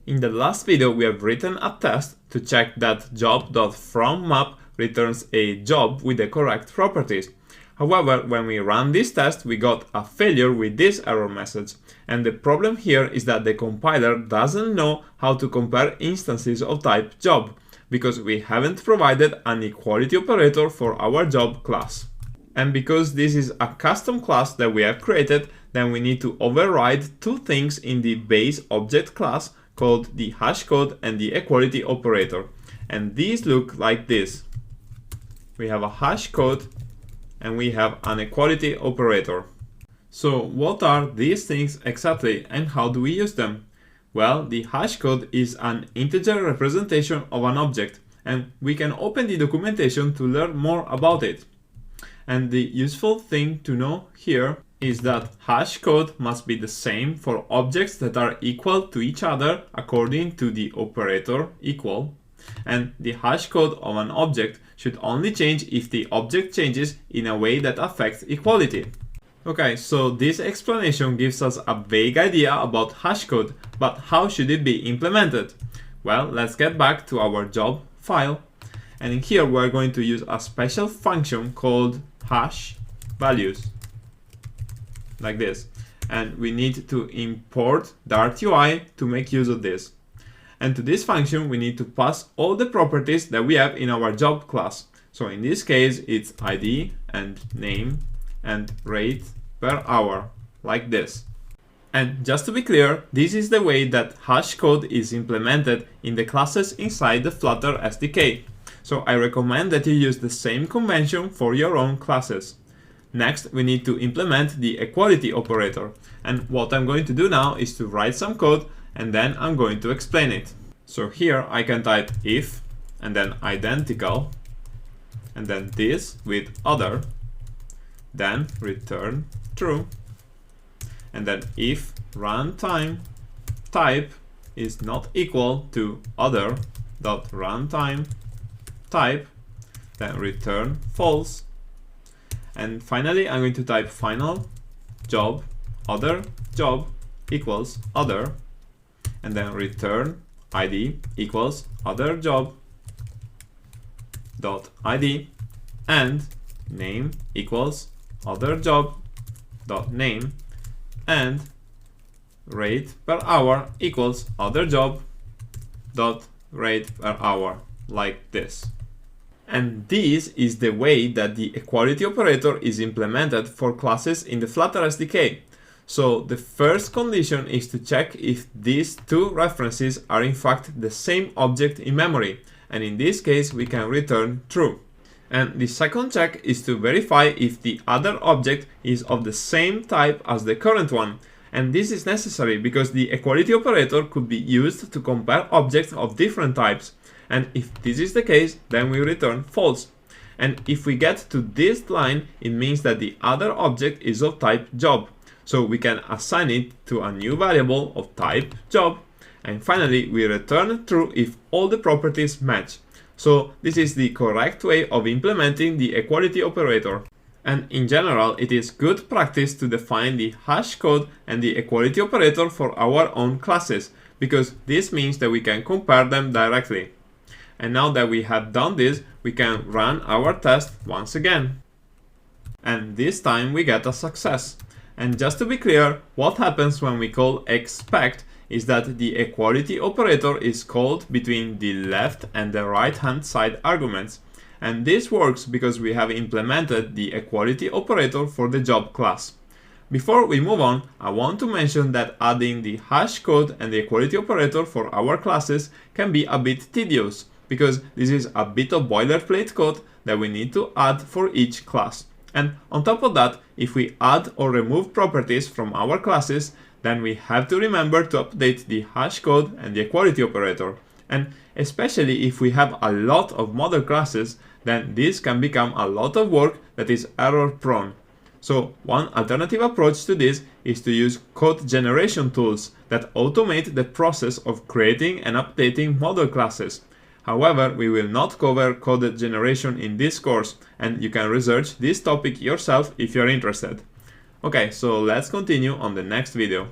In the last video, we have written a test to check that job.fromMap returns a job with the correct properties. However, when we ran this test, we got a failure with this error message. And the problem here is that the compiler doesn't know how to compare instances of type job, because we haven't provided an equality operator for our job class. And because this is a custom class that we have created, then we need to override two things in the base object class called the hashCode and the equality operator. And these look like this. We have a hashCode and we have an equality operator. So what are these things exactly and how do we use them? Well, the hashCode is an integer representation of an object, and we can open the documentation to learn more about it. And the useful thing to know here is that hashCode must be the same for objects that are equal to each other according to the operator equal. And the hashCode of an object should only change if the object changes in a way that affects equality. Okay, so this explanation gives us a vague idea about hashCode, but how should it be implemented? Well, let's get back to our job file. And in here we're going to use a special function called hash values, like this. And we need to import Dart UI to make use of this. And to this function, we need to pass all the properties that we have in our job class. So in this case, it's ID and name and rate per hour, like this. And just to be clear, this is the way that hashCode is implemented in the classes inside the Flutter SDK. So I recommend that you use the same convention for your own classes. Next, we need to implement the equality operator. And what I'm going to do now is to write some code and then I'm going to explain it. So here I can type if and then identical and then this with other, then return true. And then if runtime type is not equal to other.runtime type, then return false. And finally, I'm going to type final job other job equals other, and then return ID equals other job dot ID, and name equals other job dot name, and rate per hour equals other job dot rate per hour, like this. And this is the way that the equality operator is implemented for classes in the Flutter SDK. So the first condition is to check if these two references are in fact the same object in memory, and in this case we can return true. And the second check is to verify if the other object is of the same type as the current one. And this is necessary because the equality operator could be used to compare objects of different types. And if this is the case, then we return false. And if we get to this line, it means that the other object is of type job. So we can assign it to a new variable of type job. And finally, we return true if all the properties match. So this is the correct way of implementing the equality operator. And in general, it is good practice to define the hashCode and the equality operator for our own classes, because this means that we can compare them directly. And now that we have done this, we can run our test once again. And this time we get a success. And just to be clear, what happens when we call expect is that the equality operator is called between the left and the right hand side arguments. And this works because we have implemented the equality operator for the job class. Before we move on, I want to mention that adding the hashCode and the equality operator for our classes can be a bit tedious, because this is a bit of boilerplate code that we need to add for each class. And on top of that, if we add or remove properties from our classes, then we have to remember to update the hashCode and the equality operator. And especially if we have a lot of model classes, then this can become a lot of work that is error prone. So one alternative approach to this is to use code generation tools that automate the process of creating and updating model classes. However, we will not cover code generation in this course, and you can research this topic yourself if you're interested. Okay, so let's continue on the next video.